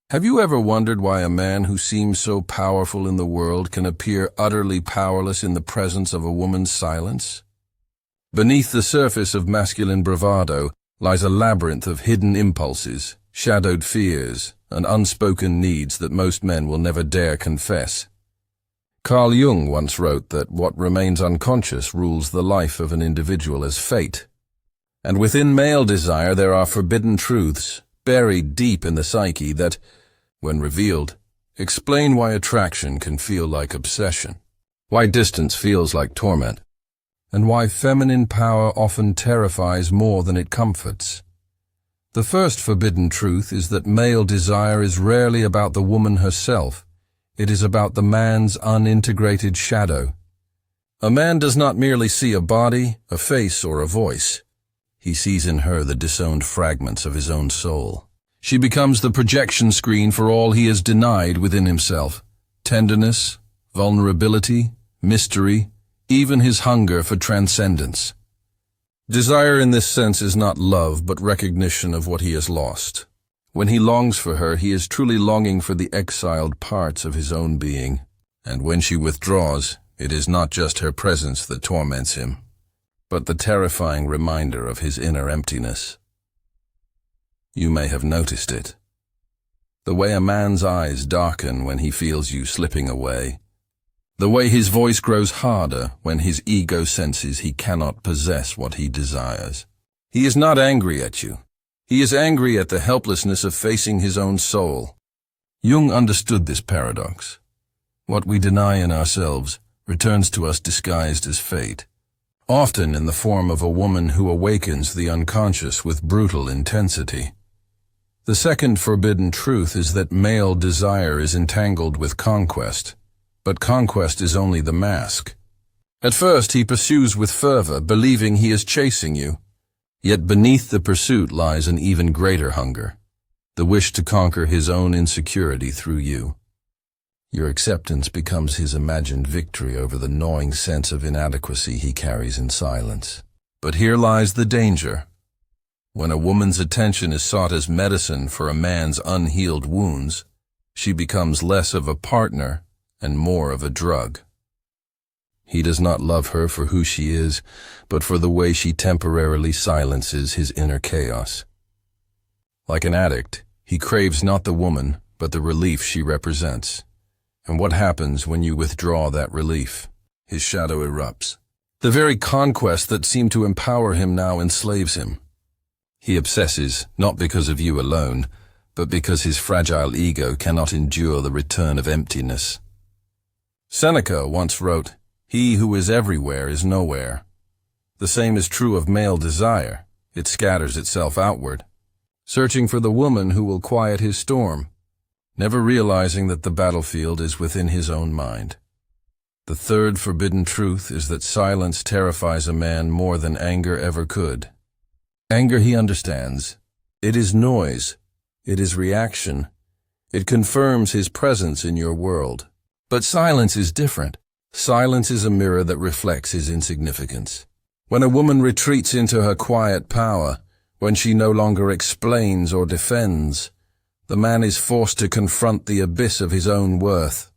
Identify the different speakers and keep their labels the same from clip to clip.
Speaker 1: Have you ever wondered why a man who seems so powerful in the world can appear utterly powerless in the presence of a woman's silence? Beneath the surface of masculine bravado lies a labyrinth of hidden impulses, shadowed fears, and unspoken needs that most men will never dare confess. Carl Jung once wrote that what remains unconscious rules the life of an individual as fate. And within male desire there are forbidden truths, buried deep in the psyche that, when revealed, explain why attraction can feel like obsession, why distance feels like torment, and why feminine power often terrifies more than it comforts. The first forbidden truth is that male desire is rarely about the woman herself. It is about the man's unintegrated shadow. A man does not merely see a body, a face, or a voice. He sees in her the disowned fragments of his own soul. She becomes the projection screen for all he has denied within himself: tenderness, vulnerability, mystery, even his hunger for transcendence. Desire in this sense is not love, but recognition of what he has lost. When he longs for her, he is truly longing for the exiled parts of his own being. And when she withdraws, it is not just her presence that torments him, but the terrifying reminder of his inner emptiness. You may have noticed it. The way a man's eyes darken when he feels you slipping away. The way his voice grows harder when his ego senses he cannot possess what he desires. He is not angry at you. He is angry at the helplessness of facing his own soul. Jung understood this paradox. What we deny in ourselves returns to us disguised as fate, often in the form of a woman who awakens the unconscious with brutal intensity. The second forbidden truth is that male desire is entangled with conquest, but conquest is only the mask. At first he pursues with fervor, believing he is chasing you. Yet beneath the pursuit lies an even greater hunger, the wish to conquer his own insecurity through you. Your acceptance becomes his imagined victory over the gnawing sense of inadequacy he carries in silence. But here lies the danger. When a woman's attention is sought as medicine for a man's unhealed wounds, she becomes less of a partner and more of a drug. He does not love her for who she is, but for the way she temporarily silences his inner chaos. Like an addict, he craves not the woman, but the relief she represents. And what happens when you withdraw that relief? His shadow erupts. The very conquest that seemed to empower him now enslaves him. He obsesses, not because of you alone, but because his fragile ego cannot endure the return of emptiness. Seneca once wrote, "He who is everywhere is nowhere." The same is true of male desire. It scatters itself outward, searching for the woman who will quiet his storm, never realizing that the battlefield is within his own mind. The third forbidden truth is that silence terrifies a man more than anger ever could. Anger he understands. It is noise. It is reaction. It confirms his presence in your world. But silence is different. Silence is a mirror that reflects his insignificance. When a woman retreats into her quiet power, when she no longer explains or defends, the man is forced to confront the abyss of his own worth.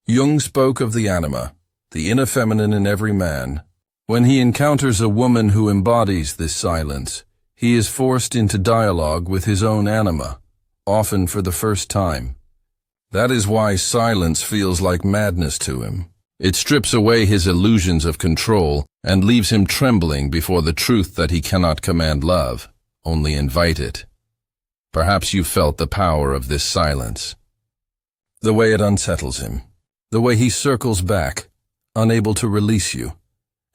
Speaker 1: Jung spoke of the anima, the inner feminine in every man. When he encounters a woman who embodies this silence, he is forced into dialogue with his own anima, often for the first time. That is why silence feels like madness to him. It strips away his illusions of control and leaves him trembling before the truth that he cannot command love, only invite it. Perhaps you felt the power of this silence. The way it unsettles him. The way he circles back, unable to release you,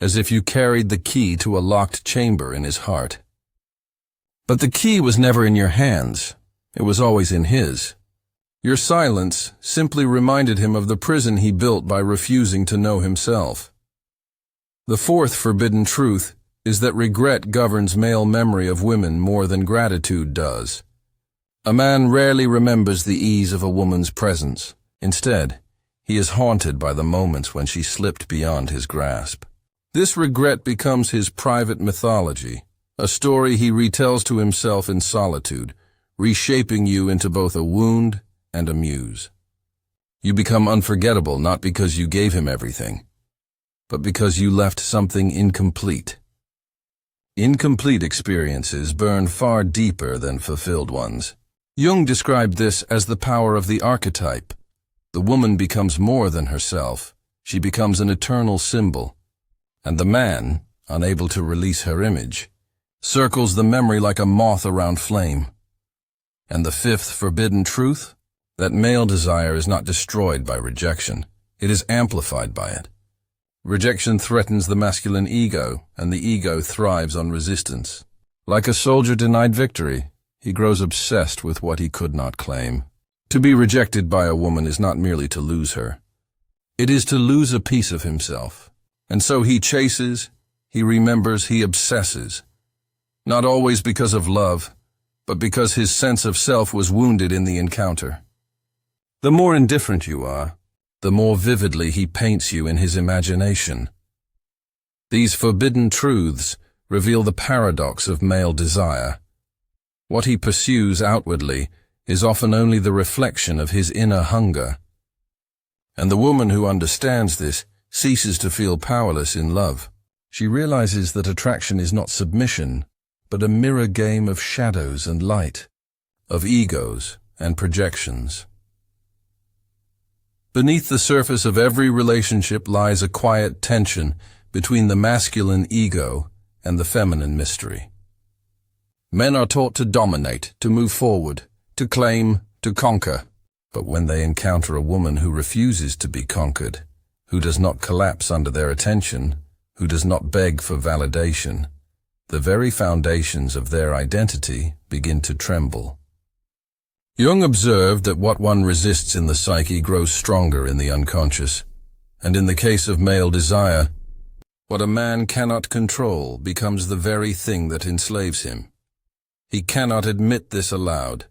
Speaker 1: as if you carried the key to a locked chamber in his heart. But the key was never in your hands. It was always in his. Your silence simply reminded him of the prison he built by refusing to know himself. The fourth forbidden truth is that regret governs male memory of women more than gratitude does. A man rarely remembers the ease of a woman's presence. Instead, he is haunted by the moments when she slipped beyond his grasp. This regret becomes his private mythology, a story he retells to himself in solitude, reshaping you into both a wound and a muse. You become unforgettable not because you gave him everything, but because you left something incomplete. Incomplete experiences burn far deeper than fulfilled ones. Jung described this as the power of the archetype. The woman becomes more than herself. She becomes an eternal symbol. And the man, unable to release her image, circles the memory like a moth around flame. And the fifth forbidden truth? That male desire is not destroyed by rejection. It is amplified by it. Rejection threatens the masculine ego, and the ego thrives on resistance. Like a soldier denied victory, he grows obsessed with what he could not claim. To be rejected by a woman is not merely to lose her. It is to lose a piece of himself. And so he chases, he remembers, he obsesses. Not always because of love, but because his sense of self was wounded in the encounter. The more indifferent you are, the more vividly he paints you in his imagination. These forbidden truths reveal the paradox of male desire. What he pursues outwardly is often only the reflection of his inner hunger. And the woman who understands this ceases to feel powerless in love. She realizes that attraction is not submission, but a mirror game of shadows and light, of egos and projections. Beneath the surface of every relationship lies a quiet tension between the masculine ego and the feminine mystery. Men are taught to dominate, to move forward, to claim, to conquer. But when they encounter a woman who refuses to be conquered, who does not collapse under their attention, who does not beg for validation, the very foundations of their identity begin to tremble. Jung observed that what one resists in the psyche grows stronger in the unconscious, and in the case of male desire, what a man cannot control becomes the very thing that enslaves him. He cannot admit this aloud,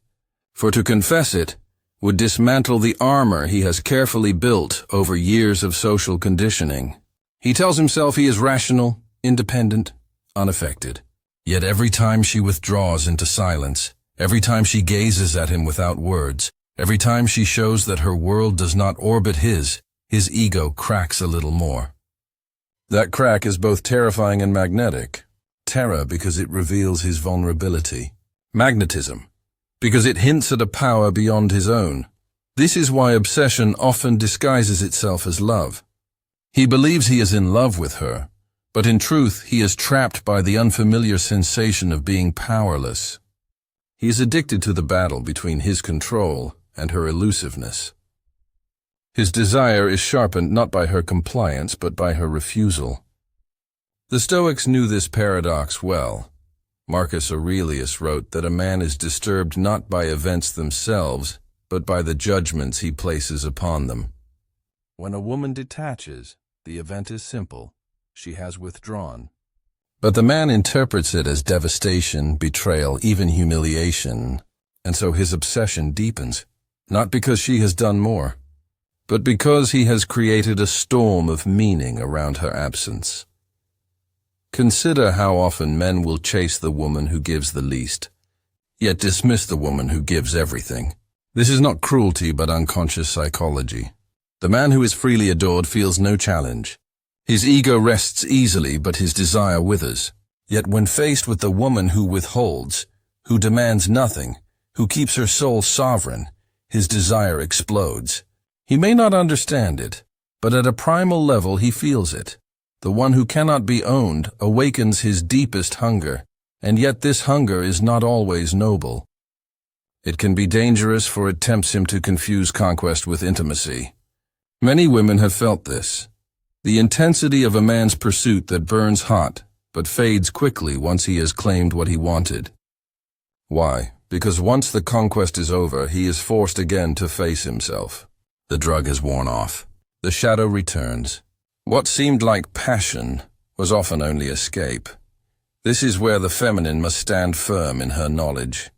Speaker 1: for to confess it would dismantle the armor he has carefully built over years of social conditioning. He tells himself he is rational, independent, unaffected. Yet every time she withdraws into silence, every time she gazes at him without words, every time she shows that her world does not orbit his ego cracks a little more. That crack is both terrifying and magnetic. Terror because it reveals his vulnerability. Magnetism because it hints at a power beyond his own. This is why obsession often disguises itself as love. He believes he is in love with her, but in truth he is trapped by the unfamiliar sensation of being powerless. He is addicted to the battle between his control and her elusiveness. His desire is sharpened not by her compliance but by her refusal. The Stoics knew this paradox well. Marcus Aurelius wrote that a man is disturbed not by events themselves, but by the judgments he places upon them. When a woman detaches, the event is simple. She has withdrawn. But the man interprets it as devastation, betrayal, even humiliation, and so his obsession deepens, not because she has done more, but because he has created a storm of meaning around her absence. Consider how often men will chase the woman who gives the least, yet dismiss the woman who gives everything. This is not cruelty but unconscious psychology. The man who is freely adored feels no challenge. His ego rests easily, but his desire withers. Yet when faced with the woman who withholds, who demands nothing, who keeps her soul sovereign, his desire explodes. He may not understand it, but at a primal level he feels it. The one who cannot be owned awakens his deepest hunger, and yet this hunger is not always noble. It can be dangerous, for it tempts him to confuse conquest with intimacy. Many women have felt this. The intensity of a man's pursuit that burns hot, but fades quickly once he has claimed what he wanted. Why? Because once the conquest is over, he is forced again to face himself. The drug has worn off. The shadow returns. What seemed like passion was often only escape. This is where the feminine must stand firm in her knowledge.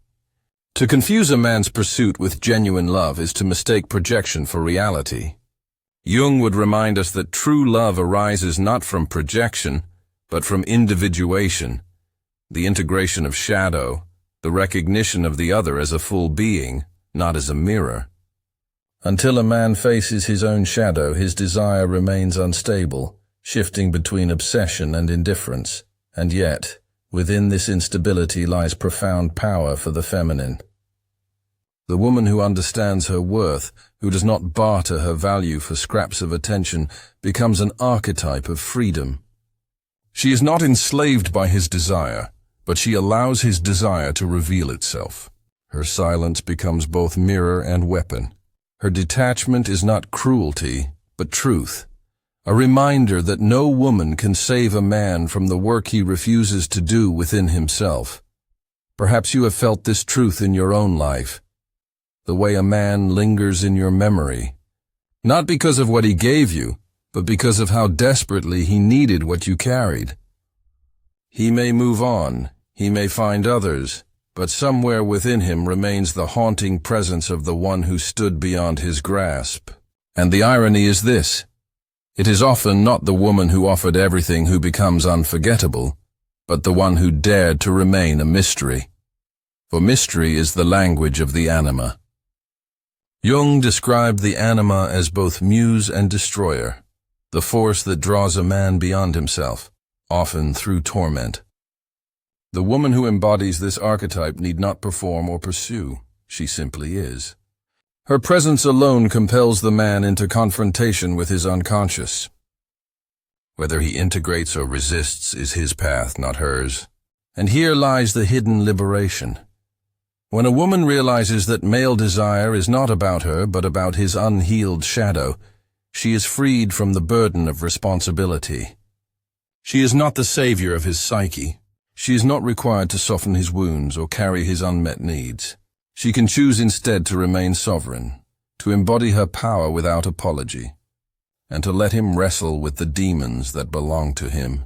Speaker 1: To confuse a man's pursuit with genuine love is to mistake projection for reality. Jung would remind us that true love arises not from projection, but from individuation, the integration of shadow, the recognition of the other as a full being, not as a mirror. Until a man faces his own shadow, his desire remains unstable, shifting between obsession and indifference. And yet, within this instability lies profound power for the feminine. The woman who understands her worth, who does not barter her value for scraps of attention, becomes an archetype of freedom. She is not enslaved by his desire, but she allows his desire to reveal itself. Her silence becomes both mirror and weapon. Her detachment is not cruelty, but truth. A reminder that no woman can save a man from the work he refuses to do within himself. Perhaps you have felt this truth in your own life. The way a man lingers in your memory, not because of what he gave you, but because of how desperately he needed what you carried. He may move on, he may find others, but somewhere within him remains the haunting presence of the one who stood beyond his grasp. And the irony is this: it is often not the woman who offered everything who becomes unforgettable, but the one who dared to remain a mystery. For mystery is the language of the anima. Jung described the anima as both muse and destroyer, the force that draws a man beyond himself, often through torment. The woman who embodies this archetype need not perform or pursue. She simply is. Her presence alone compels the man into confrontation with his unconscious. Whether he integrates or resists is his path, not hers. And here lies the hidden liberation. When a woman realizes that male desire is not about her but about his unhealed shadow, she is freed from the burden of responsibility. She is not the savior of his psyche. She is not required to soften his wounds or carry his unmet needs. She can choose instead to remain sovereign, to embody her power without apology, and to let him wrestle with the demons that belong to him.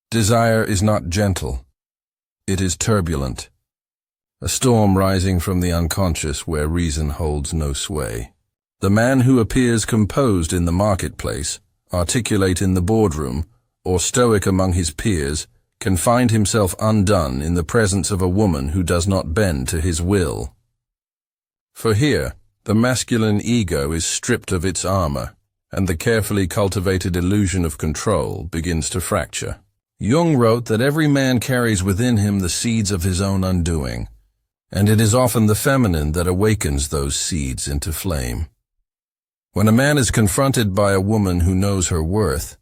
Speaker 1: Desire is not gentle. It is turbulent, a storm rising from the unconscious where reason holds no sway. The man who appears composed in the marketplace, articulate in the boardroom, or stoic among his peers, can find himself undone in the presence of a woman who does not bend to his will. For here, the masculine ego is stripped of its armor, and the carefully cultivated illusion of control begins to fracture. Jung wrote that every man carries within him the seeds of his own undoing, and it is often the feminine that awakens those seeds into flame. When a man is confronted by a woman who knows her worth,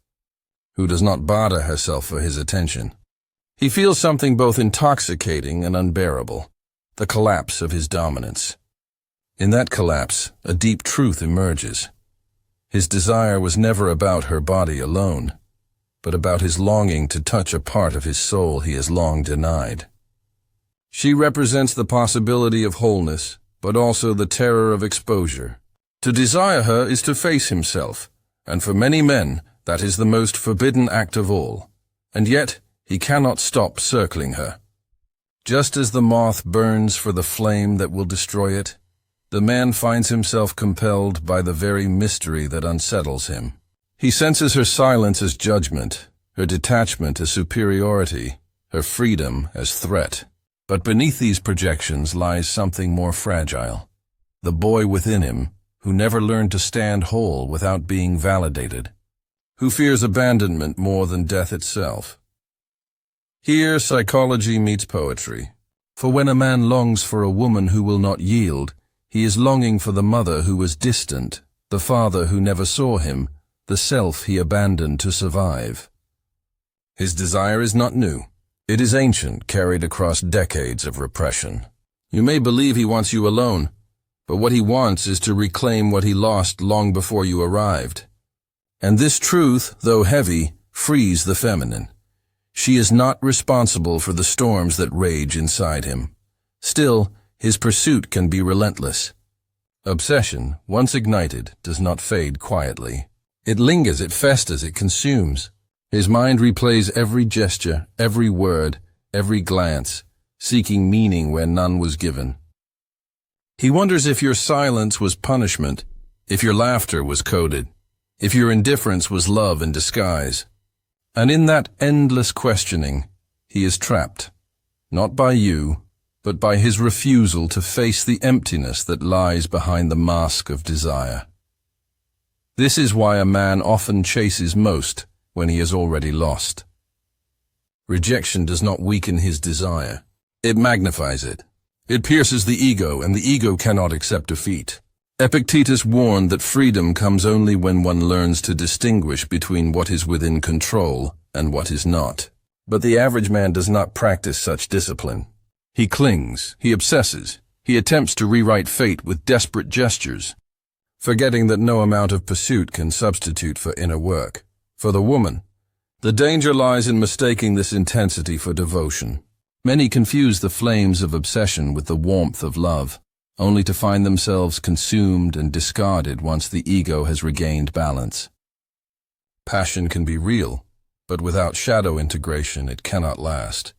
Speaker 1: who does not barter herself for his attention, he feels something both intoxicating and unbearable, the collapse of his dominance. In that collapse, a deep truth emerges. His desire was never about her body alone, but about his longing to touch a part of his soul he has long denied. She represents the possibility of wholeness, but also the terror of exposure. To desire her is to face himself, and for many men, that is the most forbidden act of all. And yet, he cannot stop circling her. Just as the moth burns for the flame that will destroy it, the man finds himself compelled by the very mystery that unsettles him. He senses her silence as judgment, her detachment as superiority, her freedom as threat. But beneath these projections lies something more fragile. The boy within him, who never learned to stand whole without being validated, who fears abandonment more than death itself. Here psychology meets poetry. For when a man longs for a woman who will not yield, he is longing for the mother who was distant, the father who never saw him, the self he abandoned to survive. His desire is not new. It is ancient, carried across decades of repression. You may believe he wants you alone, but what he wants is to reclaim what he lost long before you arrived. And this truth, though heavy, frees the feminine. She is not responsible for the storms that rage inside him. Still, his pursuit can be relentless. Obsession, once ignited, does not fade quietly. It lingers, it festers, it consumes. His mind replays every gesture, every word, every glance, seeking meaning where none was given. He wonders if your silence was punishment, if your laughter was coded, if your indifference was love in disguise. And in that endless questioning, he is trapped, not by you, but by his refusal to face the emptiness that lies behind the mask of desire. This is why a man often chases most when he is already lost. Rejection does not weaken his desire. It magnifies it. It pierces the ego, and the ego cannot accept defeat. Epictetus warned that freedom comes only when one learns to distinguish between what is within control and what is not. But the average man does not practice such discipline. He clings, he obsesses, he attempts to rewrite fate with desperate gestures, forgetting that no amount of pursuit can substitute for inner work. For the woman, the danger lies in mistaking this intensity for devotion. Many confuse the flames of obsession with the warmth of love, only to find themselves consumed and discarded once the ego has regained balance. Passion can be real, but without shadow integration it cannot last.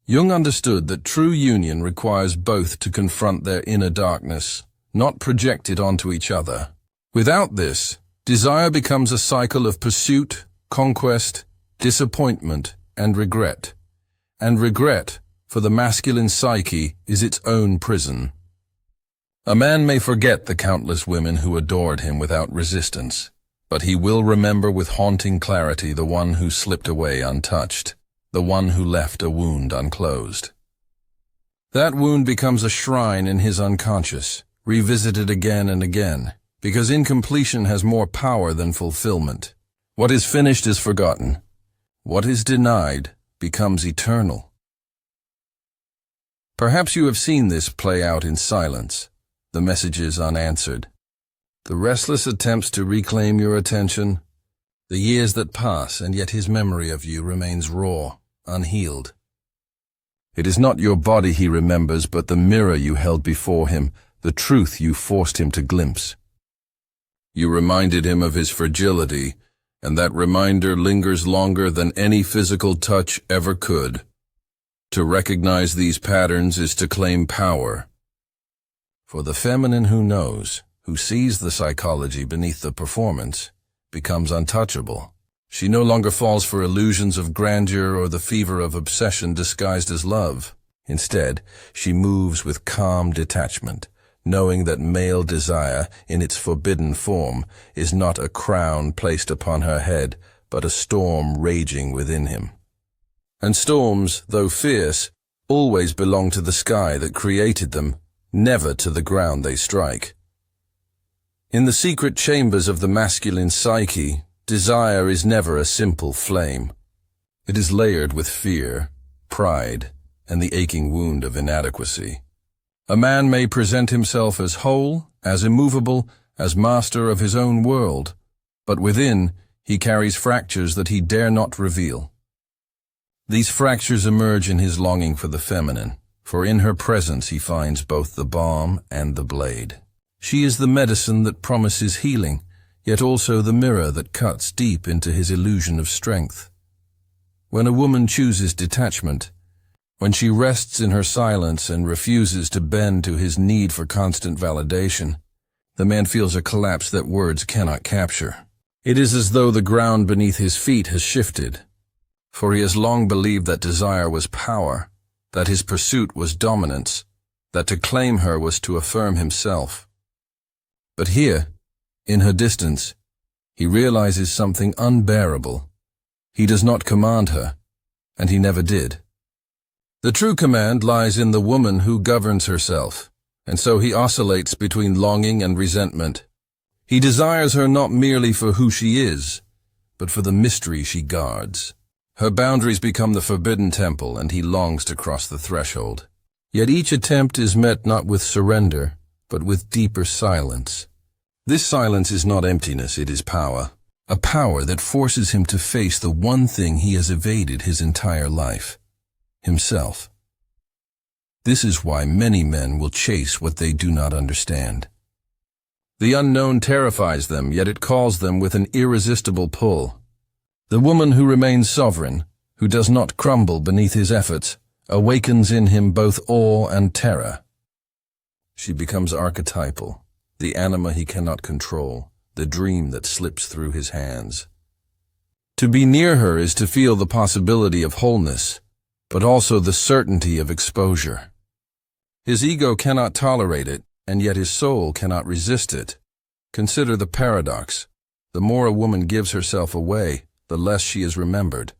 Speaker 1: Jung understood that true union requires both to confront their inner darkness, not project it onto each other. Without this, desire becomes a cycle of pursuit, conquest, disappointment, and regret. And regret, for the masculine psyche, is its own prison. A man may forget the countless women who adored him without resistance, but he will remember with haunting clarity the one who slipped away untouched, the one who left a wound unclosed. That wound becomes a shrine in his unconscious, revisited again and again, because incompletion has more power than fulfillment. What is finished is forgotten. What is denied becomes eternal. Perhaps you have seen this play out in silence, the messages unanswered, the restless attempts to reclaim your attention, the years that pass and yet his memory of you remains raw, unhealed. It is not your body he remembers, but the mirror you held before him, the truth you forced him to glimpse. You reminded him of his fragility, and that reminder lingers longer than any physical touch ever could. To recognize these patterns is to claim power. For the feminine who knows, who sees the psychology beneath the performance, becomes untouchable. She no longer falls for illusions of grandeur or the fever of obsession disguised as love. Instead, she moves with calm detachment, knowing that male desire, in its forbidden form, is not a crown placed upon her head, but a storm raging within him. And storms, though fierce, always belong to the sky that created them, never to the ground they strike. In the secret chambers of the masculine psyche, desire is never a simple flame. It is layered with fear, pride, and the aching wound of inadequacy. A man may present himself as whole, as immovable, as master of his own world, but within he carries fractures that he dare not reveal. These fractures emerge in his longing for the feminine, for in her presence he finds both the balm and the blade. She is the medicine that promises healing, yet also the mirror that cuts deep into his illusion of strength. When a woman chooses detachment, when she rests in her silence and refuses to bend to his need for constant validation, the man feels a collapse that words cannot capture. It is as though the ground beneath his feet has shifted, for he has long believed that desire was power, that his pursuit was dominance, that to claim her was to affirm himself. But here, in her distance, he realizes something unbearable. He does not command her, and he never did. The true command lies in the woman who governs herself, and so he oscillates between longing and resentment. He desires her not merely for who she is, but for the mystery she guards. Her boundaries become the forbidden temple, and he longs to cross the threshold. Yet each attempt is met not with surrender, but with deeper silence. This silence is not emptiness, it is power. A power that forces him to face the one thing he has evaded his entire life. Himself. This is why many men will chase what they do not understand. The unknown terrifies them, yet it calls them with an irresistible pull. The woman who remains sovereign, who does not crumble beneath his efforts, awakens in him both awe and terror. She becomes archetypal, the anima he cannot control, the dream that slips through his hands. To be near her is to feel the possibility of wholeness, but also the certainty of exposure. His ego cannot tolerate it, and yet his soul cannot resist it. Consider the paradox. The more a woman gives herself away, the less she is remembered.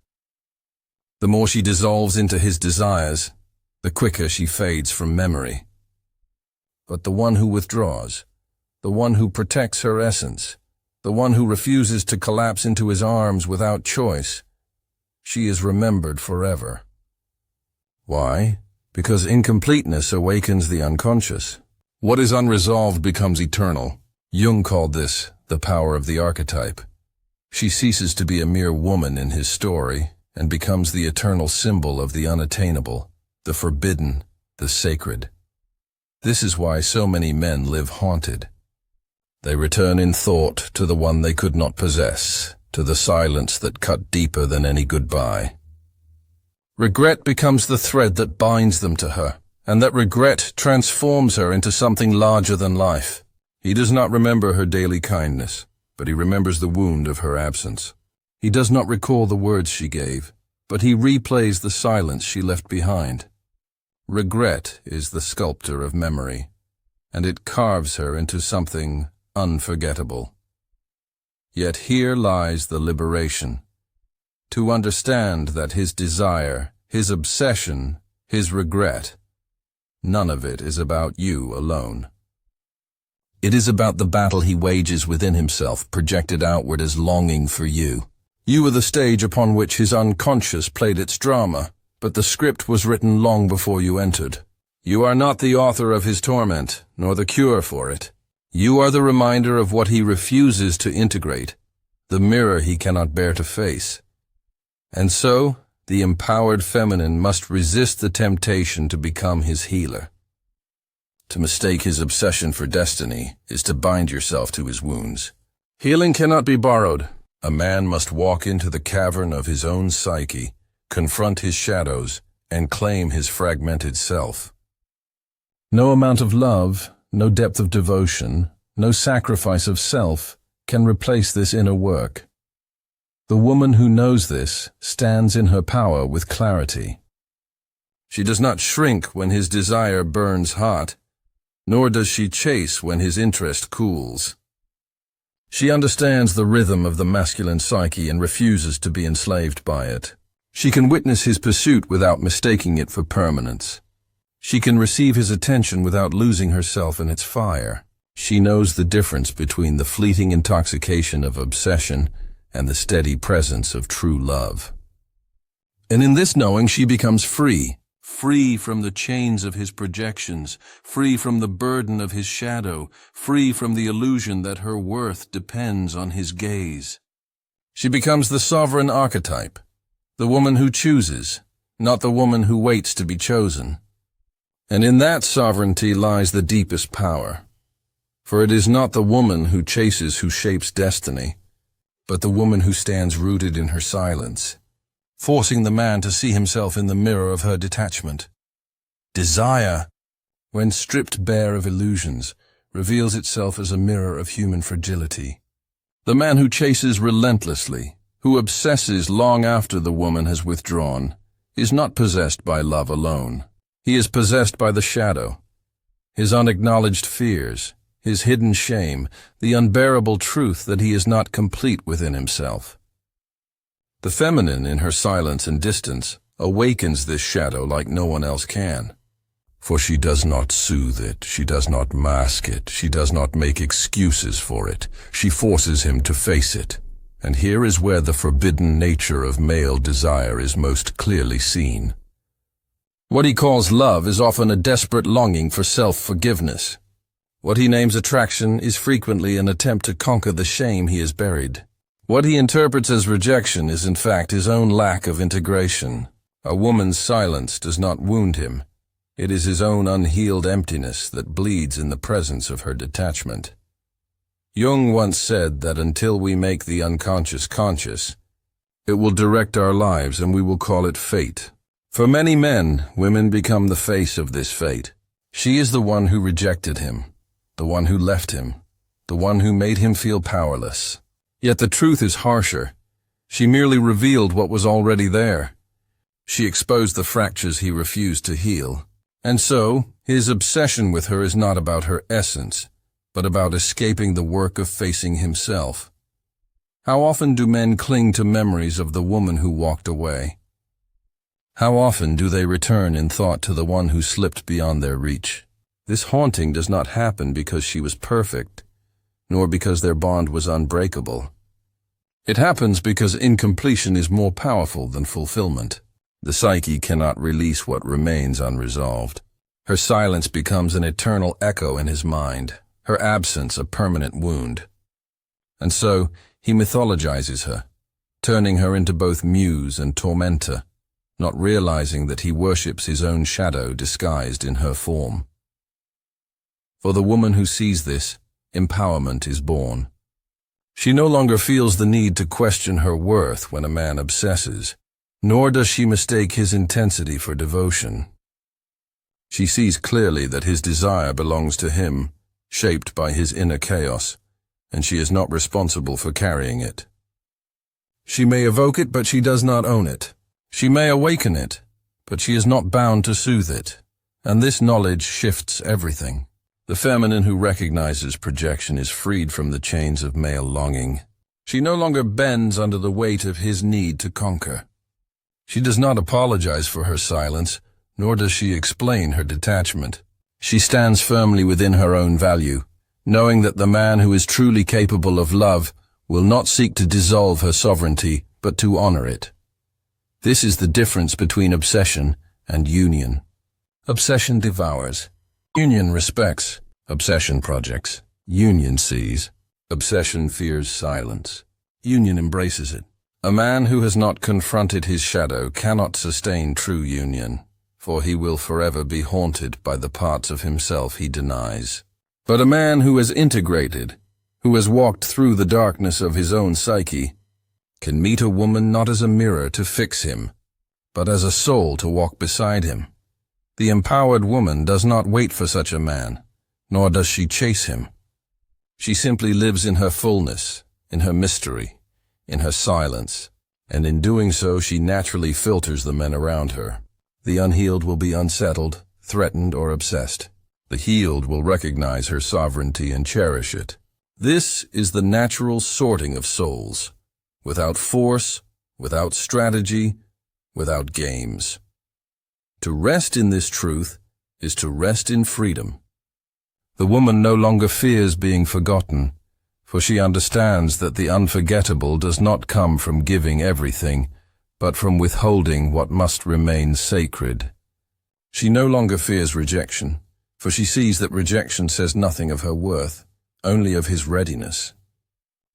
Speaker 1: The more she dissolves into his desires, the quicker she fades from memory. But the one who withdraws, the one who protects her essence, the one who refuses to collapse into his arms without choice, she is remembered forever. Why? Because incompleteness awakens the unconscious. What is unresolved becomes eternal. Jung called this the power of the archetype. She ceases to be a mere woman in his story and becomes the eternal symbol of the unattainable, the forbidden, the sacred. This is why so many men live haunted. They return in thought to the one they could not possess, to the silence that cut deeper than any goodbye. Regret becomes the thread that binds them to her, and that regret transforms her into something larger than life. He does not remember her daily kindness, but he remembers the wound of her absence. He does not recall the words she gave, but he replays the silence she left behind. Regret is the sculptor of memory, and it carves her into something unforgettable. Yet here lies the liberation. To understand that his desire, his obsession, his regret, none of it is about you alone. It is about the battle he wages within himself, projected outward as longing for you. You were the stage upon which his unconscious played its drama, but the script was written long before you entered. You are not the author of his torment, nor the cure for it. You are the reminder of what he refuses to integrate, the mirror he cannot bear to face. And so, the empowered feminine must resist the temptation to become his healer. To mistake his obsession for destiny is to bind yourself to his wounds. Healing cannot be borrowed. A man must walk into the cavern of his own psyche, confront his shadows, and claim his fragmented self. No amount of love, no depth of devotion, no sacrifice of self can replace this inner work. The woman who knows this stands in her power with clarity. She does not shrink when his desire burns hot, nor does she chase when his interest cools. She understands the rhythm of the masculine psyche and refuses to be enslaved by it. She can witness his pursuit without mistaking it for permanence. She can receive his attention without losing herself in its fire. She knows the difference between the fleeting intoxication of obsession and the steady presence of true love. And in this knowing she becomes free from the chains of his projections, free from the burden of his shadow, free from the illusion that her worth depends on his gaze. She becomes the sovereign archetype, the woman who chooses, not the woman who waits to be chosen. And in that sovereignty lies the deepest power. For it is not the woman who chases who shapes destiny, but the woman who stands rooted in her silence, forcing the man to see himself in the mirror of her detachment. Desire, when stripped bare of illusions, reveals itself as a mirror of human fragility. The man who chases relentlessly, who obsesses long after the woman has withdrawn, is not possessed by love alone. He is possessed by the shadow, his unacknowledged fears, his hidden shame, the unbearable truth that he is not complete within himself. The feminine, in her silence and distance, awakens this shadow like no one else can. For she does not soothe it, she does not mask it, she does not make excuses for it. She forces him to face it. And here is where the forbidden nature of male desire is most clearly seen. What he calls love is often a desperate longing for self-forgiveness. What he names attraction is frequently an attempt to conquer the shame he has buried. What he interprets as rejection is in fact his own lack of integration. A woman's silence does not wound him. It is his own unhealed emptiness that bleeds in the presence of her detachment. Jung once said that until we make the unconscious conscious, it will direct our lives and we will call it fate. For many men, women become the face of this fate. She is the one who rejected him, the one who left him, the one who made him feel powerless. Yet the truth is harsher. She merely revealed what was already there. She exposed the fractures he refused to heal. And so, His obsession with her is not about her essence, but about escaping the work of facing himself. How often do men cling to memories of the woman who walked away? How often do they return in thought to the one who slipped beyond their reach? This haunting does not happen because she was perfect, nor because their bond was unbreakable. It happens because incompletion is more powerful than fulfillment. The psyche cannot release what remains unresolved. Her silence becomes an eternal echo in his mind, her absence a permanent wound. And so, he mythologizes her, turning her into both muse and tormentor, not realizing that he worships his own shadow disguised in her form. For the woman who sees this, empowerment is born. She no longer feels the need to question her worth when a man obsesses, nor does she mistake his intensity for devotion. She sees clearly that his desire belongs to him, shaped by his inner chaos, and she is not responsible for carrying it. She may evoke it, but she does not own it. She may awaken it, but she is not bound to soothe it, and this knowledge shifts everything. The feminine who recognizes projection is freed from the chains of male longing. She no longer bends under the weight of his need to conquer. She does not apologize for her silence, nor does she explain her detachment. She stands firmly within her own value, knowing that the man who is truly capable of love will not seek to dissolve her sovereignty, but to honor it. This is the difference between obsession and union. Obsession devours. Union respects. Obsession projects. Union sees. Obsession fears silence. Union embraces it. A man who has not confronted his shadow cannot sustain true union, for he will forever be haunted by the parts of himself he denies. But a man who has integrated, who has walked through the darkness of his own psyche, can meet a woman not as a mirror to fix him, but as a soul to walk beside him. The empowered woman does not wait for such a man, nor does she chase him. She simply lives in her fullness, in her mystery, in her silence, and in doing so she naturally filters the men around her. The unhealed will be unsettled, threatened, or obsessed. The healed will recognize her sovereignty and cherish it. This is the natural sorting of souls, without force, without strategy, without games. To rest in this truth is to rest in freedom. The woman no longer fears being forgotten, for she understands that the unforgettable does not come from giving everything, but from withholding what must remain sacred. She no longer fears rejection, for she sees that rejection says nothing of her worth, only of his readiness.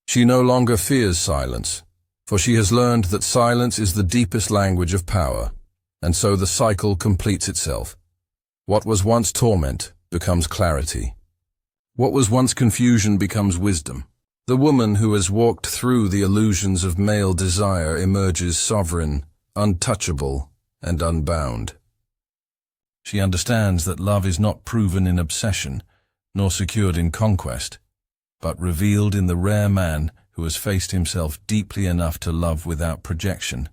Speaker 1: She no longer fears silence, for she has learned that silence is the deepest language of power, and so the cycle completes itself. What was once torment becomes clarity. What was once confusion becomes wisdom. The woman who has walked through the illusions of male desire emerges sovereign, untouchable, and unbound. She understands that love is not proven in obsession, nor secured in conquest, but revealed in the rare man who has faced himself deeply enough to love without projection.